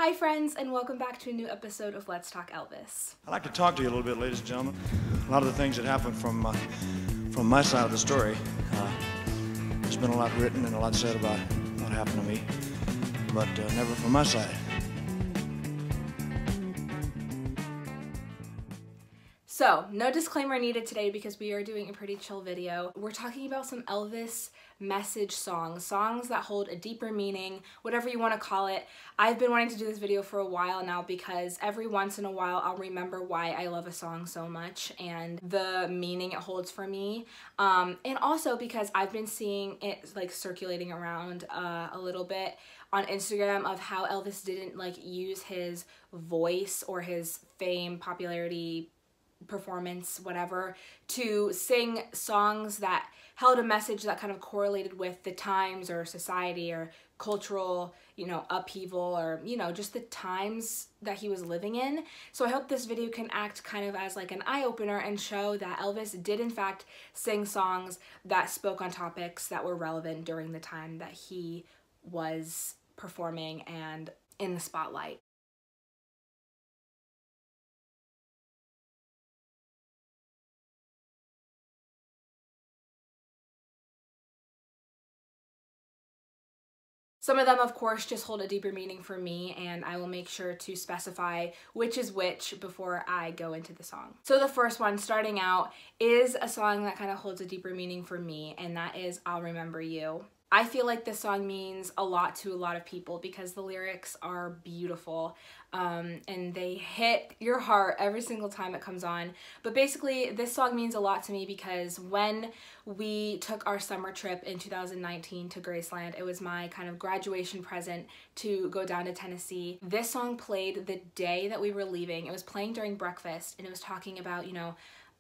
Hi friends, and welcome back to a new episode of Let's Talk Elvis. I'd like to talk to you a little bit, ladies and gentlemen. A lot of the things that happened from my side of the story. There's been a lot written and a lot said about what happened to me, but never from my side. So, no disclaimer needed today because we are doing a pretty chill video. We're talking about some Elvis message songs that hold a deeper meaning, whatever you want to call it. I've been wanting to do this video for a while now because every once in a while I'll remember why I love a song so much and the meaning it holds for me. And also because I've been seeing it like circulating around a little bit on Instagram of how Elvis didn't like use his voice or his fame, popularity, performance, whatever, to sing songs that held a message that kind of correlated with the times or society or cultural, upheaval or, just the times that he was living in. So I hope this video can act kind of as like an eye-opener and show that Elvis did in fact sing songs that spoke on topics that were relevant during the time that he was performing and in the spotlight. Some of them, of course, just hold a deeper meaning for me, and I will make sure to specify which is which before I go into the song. So the first one, starting out, is a song that kind of holds a deeper meaning for me, and that is I'll Remember You. I feel like this song means a lot to a lot of people because the lyrics are beautiful and they hit your heart every single time it comes on. But basically, this song means a lot to me because when we took our summer trip in 2019 to Graceland, it was my kind of graduation present to go down to Tennessee. This song played the day that we were leaving. It was playing during breakfast and it was talking about,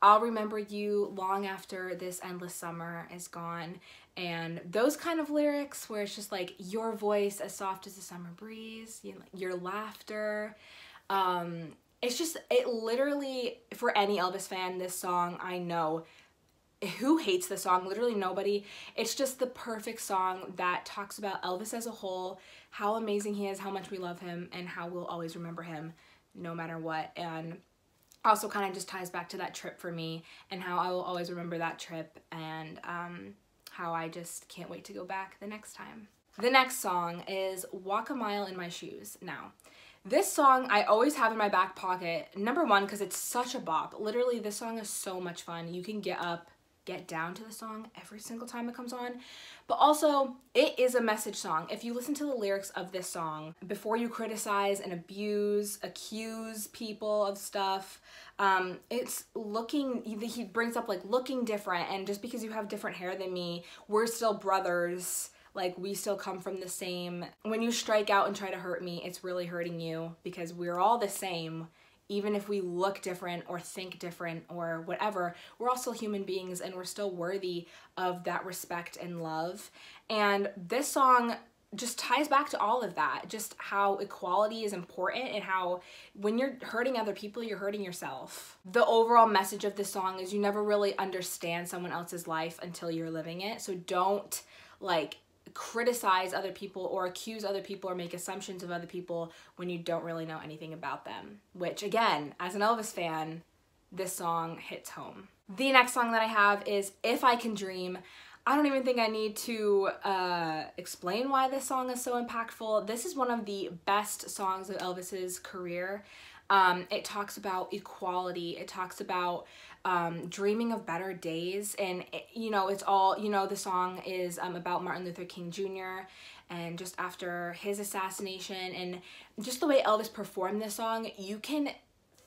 I'll remember you long after this endless summer is gone. And those kind of lyrics where it's just like your voice as soft as the summer breeze, your laughter. It literally, for any Elvis fan, this song, I know, who hates the song? Literally nobody. It's just the perfect song that talks about Elvis as a whole, how amazing he is, how much we love him, and how we'll always remember him no matter what. And also kind of just ties back to that trip for me and how I will always remember that trip and how I just can't wait to go back the next time. The next song is Walk a Mile in My Shoes. Now, this song I always have in my back pocket. Number one, because it's such a bop. Literally, this song is so much fun. You can get up, get down to the song every single time it comes on. But also, it is a message song. If you listen to the lyrics of this song, before you criticize and accuse people of stuff, it's he brings up like looking different, and just because you have different hair than me, we're still brothers. Like, we still come from the same. When you strike out and try to hurt me, it's really hurting you because we're all the same. Even if we look different or think different or whatever, we're all still human beings and we're still worthy of that respect and love. And this song just ties back to all of that, just how equality is important and how when you're hurting other people, you're hurting yourself. The overall message of this song is you never really understand someone else's life until you're living it. So don't criticize other people or accuse other people or make assumptions of other people when you don't really know anything about them. Which, again, as an Elvis fan, this song hits home. The next song that I have is If I Can Dream. I don't even think I need to explain why this song is so impactful. This is one of the best songs of Elvis's career. It talks about equality. It talks about dreaming of better days, and it's all, the song is about Martin Luther King Jr. and just after his assassination, and just the way Elvis performed this song, you can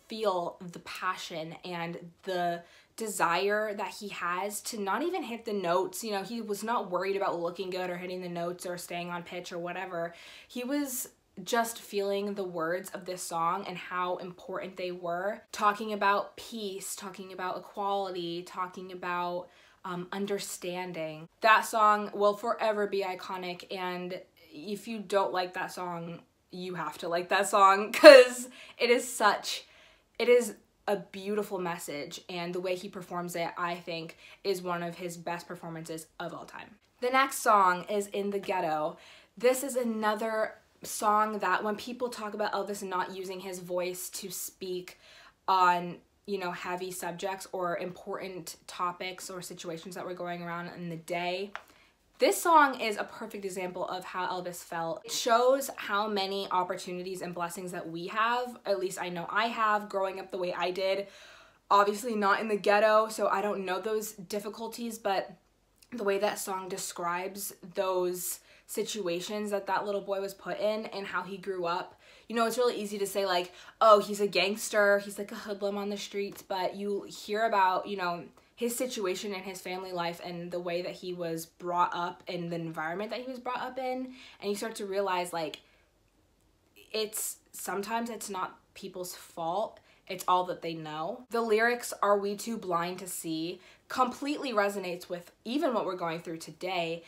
feel the passion and the desire that he has to not even hit the notes. He was not worried about looking good or hitting the notes or staying on pitch or whatever. He was just feeling the words of this song and how important they were, talking about peace, talking about equality, talking about understanding. That song will forever be iconic, and if you don't like that song, you have to like that song because it is a beautiful message, and the way he performs it, I think, is one of his best performances of all time. The next song is In the Ghetto. This is another song that when people talk about Elvis not using his voice to speak on, you know, heavy subjects or important topics or situations that were going around in the day, this song is a perfect example of how Elvis felt. It shows how many opportunities and blessings that we have, at least I know I have, growing up the way I did. Obviously not in the ghetto, so I don't know those difficulties, but the way that song describes those situations that that little boy was put in and how he grew up. You know, it's really easy to say like, oh, he's a gangster, he's like a hoodlum on the streets, but you hear about, you know, his situation in his family life and the way that he was brought up and the environment that he was brought up in, and you start to realize like sometimes it's not people's fault, it's all that they know. The lyrics, "Are we too blind to see?" completely resonates with even what we're going through today.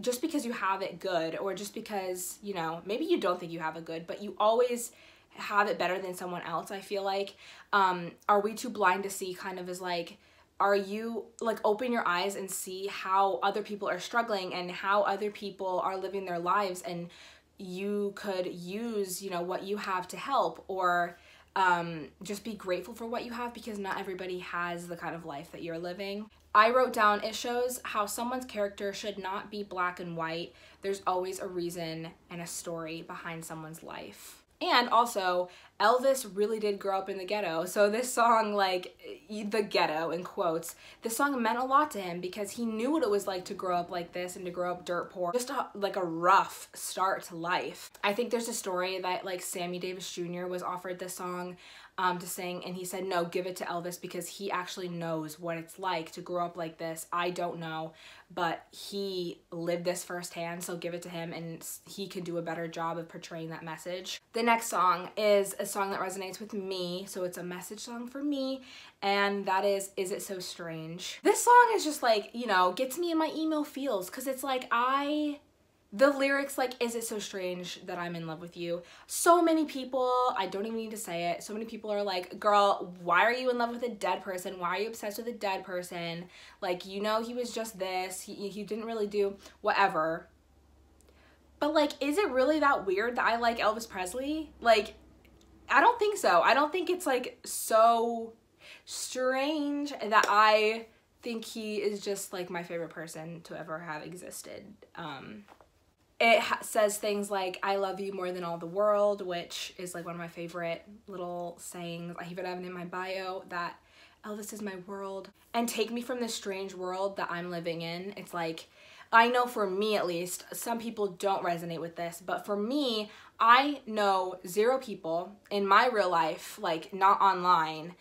Just because you have it good, or just because, you know, maybe you don't think you have it good, but you always have it better than someone else, I feel like. Are we too blind to see kind of is like, are you, like, open your eyes and see how other people are struggling and how other people are living their lives, and you could use, you know, what you have to help, or just be grateful for what you have, because not everybody has the kind of life that you're living. I wrote down, it shows how someone's character should not be black and white. There's always a reason and a story behind someone's life. And also, Elvis really did grow up in the ghetto. So this song, like, the ghetto in quotes, this song meant a lot to him because he knew what it was like to grow up like this and to grow up dirt poor. Just like a rough start to life. I think there's a story that like Sammy Davis Jr. was offered this song to sing, and he said, no, give it to Elvis because he actually knows what it's like to grow up like this. I don't know, but he lived this firsthand, so give it to him and he can do a better job of portraying that message. The next song is a song that resonates with me, so it's a message song for me, and that is It So Strange? This song is just like, you know, gets me in my emo feels, because it's like the lyrics, like, is it so strange that I'm in love with you? So many people, I don't even need to say it, so many people are like, girl, why are you in love with a dead person? Why are you obsessed with a dead person? Like, you know, he was just this, he didn't really do whatever. But like, is it really that weird that I like Elvis Presley? Like, I don't think so. I don't think it's like so strange that I think he is just like my favorite person to ever have existed. It says things like, I love you more than all the world, which is like one of my favorite little sayings. I even have it in my bio that Elvis is my world. And take me from this strange world that I'm living in. It's like, I know for me at least, some people don't resonate with this, but for me, I know 0 people in my real life, like not online,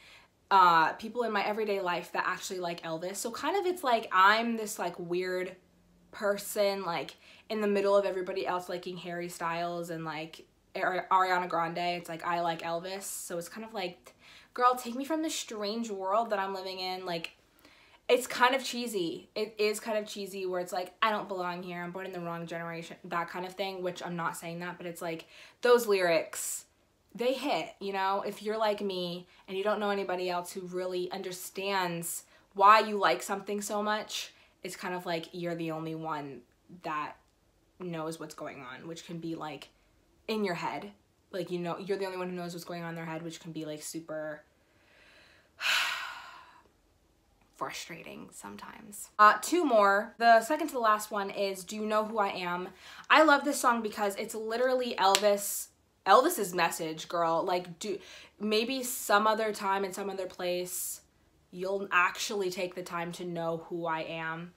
people in my everyday life that actually like Elvis. So kind of it's like I'm this like weird person, like in the middle of everybody else liking Harry Styles and like Ariana Grande. It's like I like Elvis, so it's kind of like, girl, take me from this strange world that I'm living in. Like, it's kind of cheesy. It is kind of cheesy where it's like, I don't belong here, I'm born in the wrong generation, that kind of thing, which I'm not saying that, but it's like those lyrics, they hit, you know? If you're like me and you don't know anybody else who really understands why you like something so much, it's kind of like you're the only one that knows what's going on, which can be like in your head. Like, you know, you're the only one who knows what's going on in their head, which can be like super frustrating sometimes. 2 more. The second to the last one is Do You Know Who I Am? I love this song because it's literally Elvis's message, girl. Like, maybe some other time in some other place you'll actually take the time to know who I am.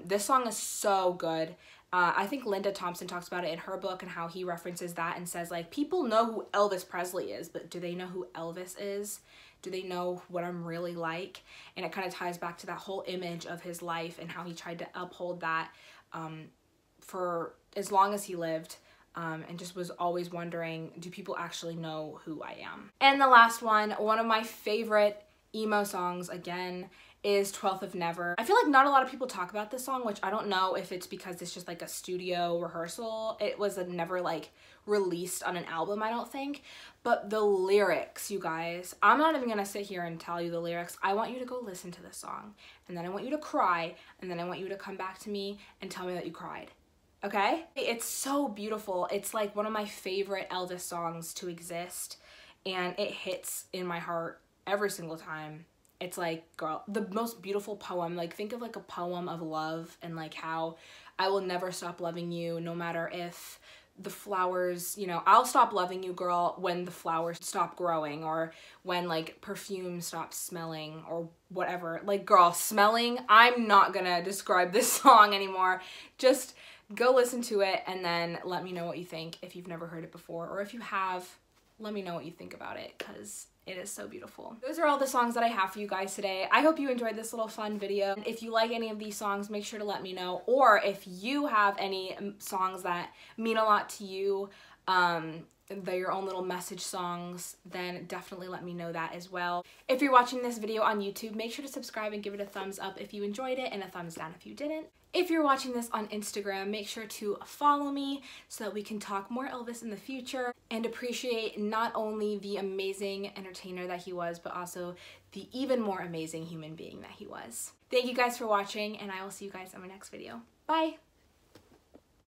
This song is so good. I think Linda Thompson talks about it in her book and how he references that and says, like, people know who Elvis Presley is, but do they know who Elvis is? Do they know what I'm really like? And it kind of ties back to that whole image of his life and how he tried to uphold that for as long as he lived, and just was always wondering, do people actually know who I am? And the last one of my favorite emo songs, again, is 12th of Never. I feel like not a lot of people talk about this song, which I don't know if it's because it's just like a studio rehearsal. It was never like released on an album, I don't think. But the lyrics, you guys, I'm not even gonna sit here and tell you the lyrics. I want you to go listen to this song, and then I want you to cry, and then I want you to come back to me and tell me that you cried. okay? It's so beautiful. It's like one of my favorite Elvis songs to exist, and it hits in my heart every single time. It's like, girl, the most beautiful poem. Like, think of like a poem of love and like how I will never stop loving you no matter if the flowers, you know, I'll stop loving you, girl, when the flowers stop growing, or when like perfume stops smelling, or whatever. Like, girl, smelling, I'm not gonna describe this song anymore. Just go listen to it and then let me know what you think if you've never heard it before, or if you have, let me know what you think about it, because it is so beautiful. Those are all the songs that I have for you guys today. I hope you enjoyed this little fun video. If you like any of these songs, make sure to let me know. Or if you have any songs that mean a lot to you, they're your own little message songs, then definitely let me know that as well. If you're watching this video on YouTube, make sure to subscribe and give it a thumbs up if you enjoyed it, and a thumbs down if you didn't. If you're watching this on Instagram, make sure to follow me so that we can talk more Elvis in the future and appreciate not only the amazing entertainer that he was, but also the even more amazing human being that he was. Thank you guys for watching, and I will see you guys in my next video. Bye!